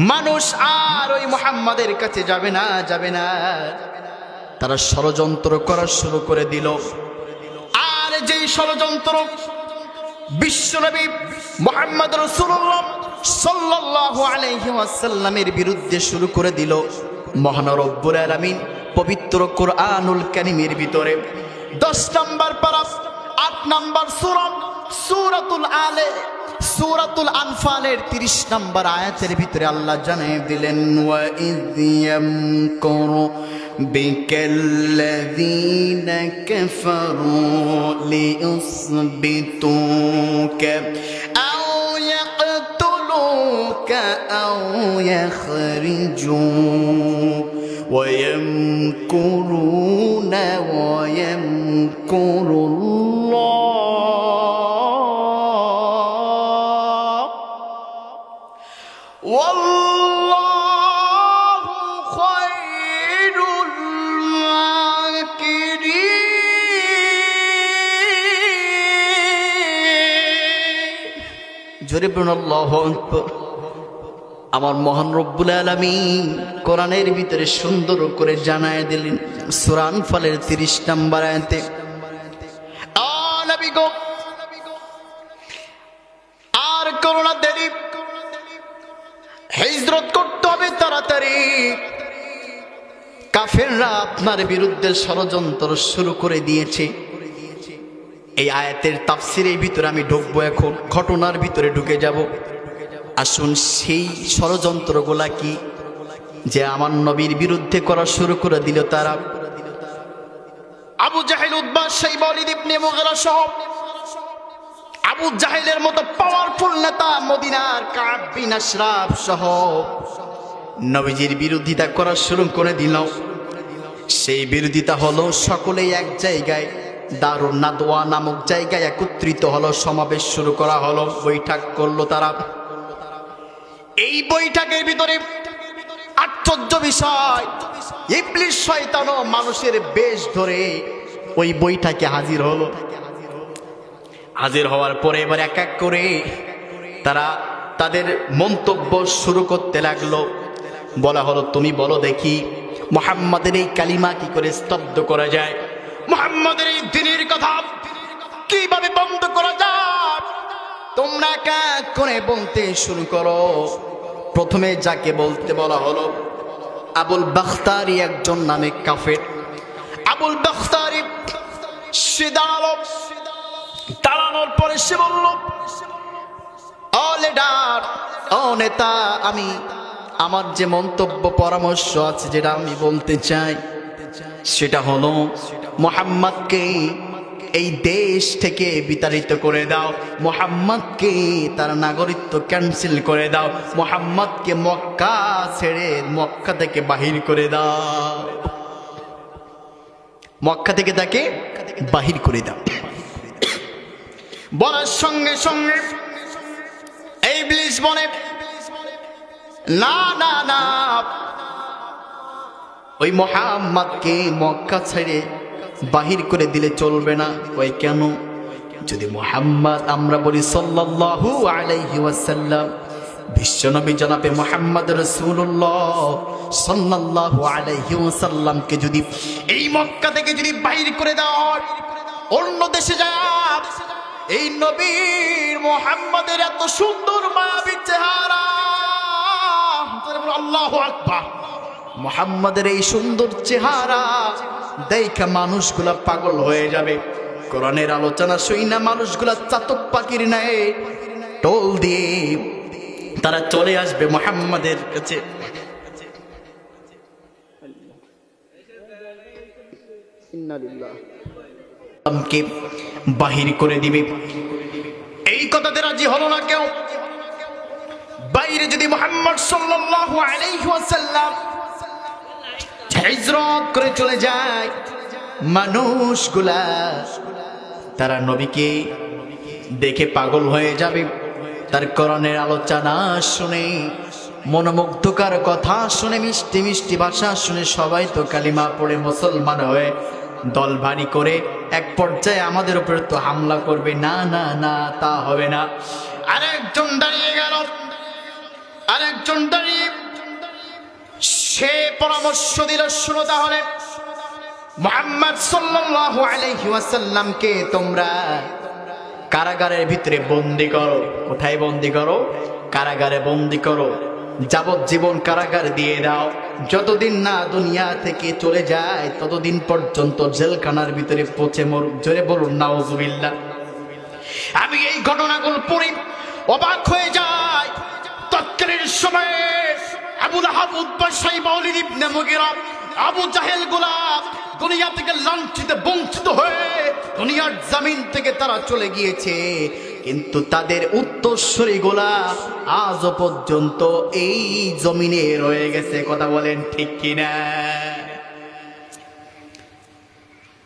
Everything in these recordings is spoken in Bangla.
মানুষ আর ওই মুহাম্মাদের কাছে যাবে না। তারা ষড়যন্ত্র করা শুরু করে দিল। আর যেই ষড়যন্ত্র বিশ্বনবী মুহাম্মদ রাসূলুল্লাহ সাল্লাল্লাহু আলাইহি ওয়াসাল্লামের বিরুদ্ধে শুরু করে দিল, মহান রব্বুল আলামিন পবিত্র কোরআনুল কারীমের ভিতরে 10 নম্বর পারা 8 নম্বর সূরা সূরাতুল আনফালের 30 নম্বর আয়াতের ভিতরে আল্লাহ জানিয়ে দিলেন, ওয়া ইয ইয়ামকুরু বিকাল্লাযীনা কাফারু লিইউসবিতুকা আও ইয়াকতুলুকা আও ইয়াখরিজুক ওয়া ইয়ামকুরুনা ওয়া ইয়ামকুরুল্লাহ والله خير الماكرين জোরে বলুন আল্লাহু আকবার। আমার মহান রব্বুল আলামিন কোরআনের ভিতরে সুন্দর করে জানায় দিলেন সূরা আনফালের 30 নম্বর আয়াতে, নবী গো আর করোনা দেরি, হিজরত করতে হবে তাড়াতাড়ি। কাফেররা আপনার বিরুদ্ধে ষড়যন্ত্র শুরু করে দিয়েছে। এই আয়াতের তাফসীরের ভিতরে আমি ঢুকবো, এখন ঘটনার ভিতরে ঢুকে যাব। আসুন সেই ষড়যন্ত্রগুলা কি যে আমার নবীর বিরুদ্ধে করা শুরু করে দিল তারা। আবু জাহেল, উতবা, শাইবা, ওয়ালিদ ইবনে মুগীরা সহ আবু জাহেলের মতো পাওয়ারফুল নেতা, মদিনার কাব বিন আশরাফ সহ নবীজির বিরোধিতা করা শুরু করে দিল। সেই বিরোধিতা হলো সকলেই এক জায়গায় দারুন নাদওয়া নামক জায়গায় একত্রিত হলো, সমাবেশ শুরু করা হলো, বৈঠক করলো তারা। এই বৈঠকের ভিতরে আশ্চর্য বিষয়, ইবলিস শয়তানও মানুষের বেশ ধরে ওই বৈঠকে হাজির হলো। হাজির হওয়ার পরে এবার এক এক করে তারা তাদের মন্তব্য শুরু করতে লাগলো। বলা হলো, তুমি বলো দেখি মুহাম্মাদের এই কালিমা কি করে স্তব্ধ করা যায়, মুহাম্মাদের এই দ্বীনের কথা কিভাবে বন্ধ করা যায়। তোমরা এক এক করে বলতে শুরু করো। প্রথমে যাকে বলতে বলা হলো আবুল বাখতারি, একজন নামে কাফের। আবুল বাখতারি সে দাঁড়ানোর পরে সে বলল, ও লিডার, ও নেতা, আমি আমার যে মন্তব্য পরামর্শ আছে, যেটা আমি বলতে চাই, সেটা হলো মুহাম্মদকে এই দেশ থেকে বিতাড়িত করে দাও, মুহাম্মদকে তার নাগরিকত্ব ক্যান্সেল করে দাও, মুহাম্মদকে মক্কা ছেড়ে মক্কা থেকে বাহির করে দাও, মক্কা থেকে তাকে বাহির করে দাও। বলার সঙ্গে সঙ্গে ইবলিস বলে, না না না, ওই মুহাম্মদকে মক্কা ছেড়ে বাহির করে দিলে চলবে না। ওই কেন? যদি মুহাম্মদ আমরা বলি সাল্লাল্লাহু আলাইহি ওয়াসাল্লাম, বিশ্বনবী জনাবে মুহাম্মদ রাসূলুল্লাহ সাল্লাল্লাহু আলাইহি ওয়াসাল্লামকে যদি এই মক্কা থেকে যদি বাহির করে দাও, অন্য দেশে যায়, এই নবীর মুহাম্মদের এত সুন্দর মায়াবী চেহারা, আল্লাহু আকবার, মুহাম্মদের এই সুন্দর চেহারা দেখা মানুষগুলা পাগল হয়ে যাবে। কোরআনের আলোচনা শুই না মানুষগুলা চাতক পাখির ন্যায় টোল দিয়ে তারা চলে আসবে মুহাম্মদের কাছে। বাহির করে দিবে। এই কথাতে রাজি হলো না কেউ। বাইরে যদি মুহাম্মদ সাল্লাল্লাহু আলাইহি ওয়াসাল্লাম হিজরত করে চলে যায়, মানুষগুলা তারা নবীকে দেখে পাগল হয়ে যাবে। তার কোরআনের আলোচনা শুনে, মনোমুগ্ধকর কথা শুনে, মিষ্টি মিষ্টি ভাষা শুনে সবাই তো কালিমা পড়ে মুসলমান হয়ে দল ভারী করে এক পর্যায়ে আমাদের উপর তো হামলা করবে। না না না, তা হবে না। আরেকজন দাঁড়িয়ে গেল, আরেকজন দাঁড়িয়ে সে পরামর্শ দিল, শুনো তাহলে মুহাম্মদ সাল্লাল্লাহু আলাইহি ওয়াসাল্লামকে তোমরা কারাগারের ভিতরে বন্দী করো। কোথায় বন্দী করো? কারাগারে বন্দী করো, যাবজ্জীবন কারাগার দিয়ে দাও। যতদিন না দুনিয়া থেকে চলে যায় ততদিন পর্যন্ত জেলখানার ভিতরে পচে মরুক। জোরে বলুন নাউজুবিল্লাহ। আমি এই ঘটনাগুলো পড়ি অবাক হয়ে যাই। তৎকালীন সময়ে আবু লাহাব, উতবা, শাইবা, ওয়ালিদ ইবনে মুগীরা, আবু জাহেল গোলাম দুনিয়া থেকে লাঞ্ছিত বঞ্চিত হয়ে দুনিয়ার জমিন থেকে তারা চলে গিয়েছে, কিন্তু তাদের উত্তরসূরি গোলা আজও পর্যন্ত এই জমিনে রয়ে গেছে। কথা বলেন ঠিক কিনা?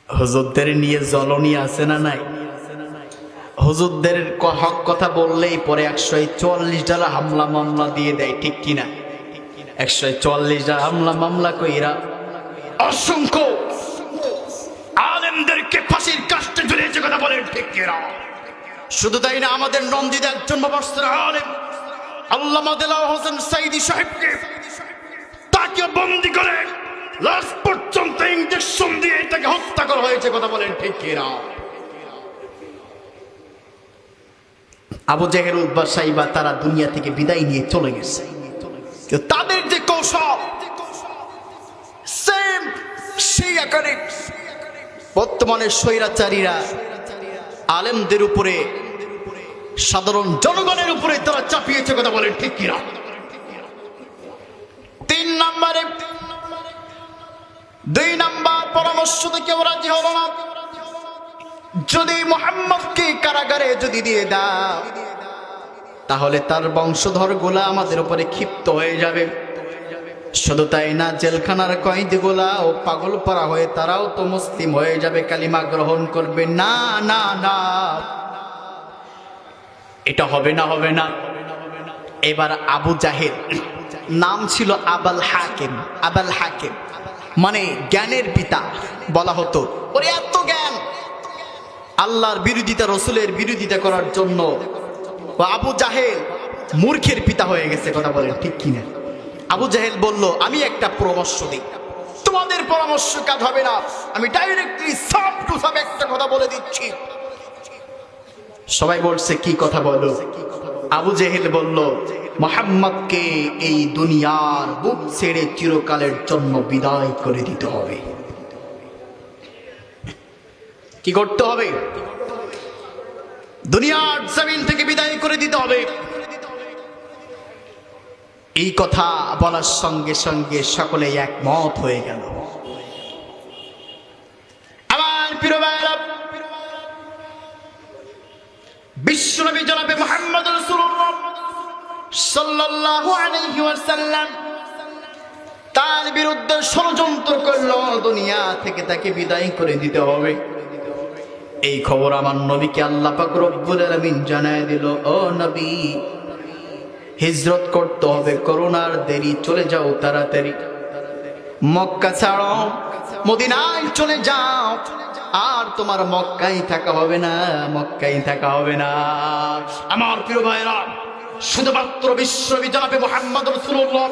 হুজুরদের নিয়ে জ্বলনি আছে না নাই? হুজুরদের হক কথা বললেই পরে 144 ডালা হামলা মামলা দিয়ে দেয়, ঠিক কিনা? 144 ডালা হামলা মামলা কইরা অসংখ্য আলেমদেরকে ফাঁসির কাস্টে ঝুলিয়েছে। কথা বলেন ঠিক কিনা? শুধু তাই না, আমাদের নন্দিত একজন মুফাসসির আলেম আল্লামা দেলাওয়ার হোসেন সাইদি সাহেবকে তাকে বন্দী করে লাস্ট পর্যন্ত ইনজেকশন দিয়ে তাকে হত্যা করা হয়েছে। কথা বলেন ঠিক কিনা? আবু জেহেল, উতবা, শাইবা তারা দুনিয়া থেকে বিদায় নিয়ে চলে গেছে, তাদের যে কৌশল সেম সেই আকারে বর্তমানে স্বৈরাচারীরা আলেমদের উপরে, সাধারণ জনগণের উপরে তারা চাপিয়েছে। কথা বলেন ঠিক কিনা? 3 নম্বরে 2 নম্বর পরামর্শ থেকে ওরা রাজি হলো না। যদি মুহাম্মদকে কারাগারে যদি দিয়ে দাও তাহলে তার বংশধর গোলা আমাদের উপরে ক্ষিপ্ত হয়ে যাবে। শুধু তাই না, জেলখানার কয়েদি গোলা ও পাগল পারা হয়ে তারাও তো মুসলিম হয়ে যাবে, কালিমা গ্রহণ করবে। না না না, এটা হবে না, হবে না। এবার আবু জাহেল, নাম ছিল আবাল হাকিম। আবাল হাকিম মানে জ্ঞানের পিতা বলা হতো। ওরে এত জ্ঞান, আল্লাহর বিরোধিতা, রসুলের বিরোধিতা করার জন্য আবু জাহেল মূর্খের পিতা হয়ে গেছে। কথা বলেন ঠিক কিনা? আবু জাহেল বলল, আমি একটা পরামর্শ দিই, তোমাদের পরামর্শ কাজ হবে না, আমি ডাইরেক্টলি সাফ টু সাফ একটা কথা বলে দিচ্ছি। সবাই বলছে কি কথা বলো? আবু জাহেল বলল, মুহাম্মদকে এই দুনিয়ার বুক ছেড়ে চিরকালের জন্য বিদায় করে দিতে হবে। কি করতে হবে? দুনিয়ার জমিন থেকে বিদায় করে দিতে হবে। এই কথা বলার সঙ্গে সঙ্গে সকলে একমত হয়ে গেল। আমার প্রিয় ভাইরা, বিশ্বনবী জনাবে মুহাম্মদ রাসূলুল্লাহ সাল্লাল্লাহু আলাইহি ওয়াসাল্লাম তার বিরুদ্ধে ষড়যন্ত্র করলো, দুনিয়া থেকে তাকে বিদায় করে দিতে হবে। এই খবর আমার নবীকে আল্লাহ পাক রব্বুল আলামিন জানায় দিল, ও নবী, হিজরত করতে হবে, করোনার দেরি, চলে যাও তাড়াতাড়ি, মক্কা ছাড়ো, মদিনায় চলে যাও, আর তোমার মক্কায় থাকা হবে না, মক্কায় থাকা হবে না। আমার প্রিয় ভাইরা, শুধুমাত্র বিশ্বনবী জনাবে মুহাম্মদ রাসূলুল্লাহ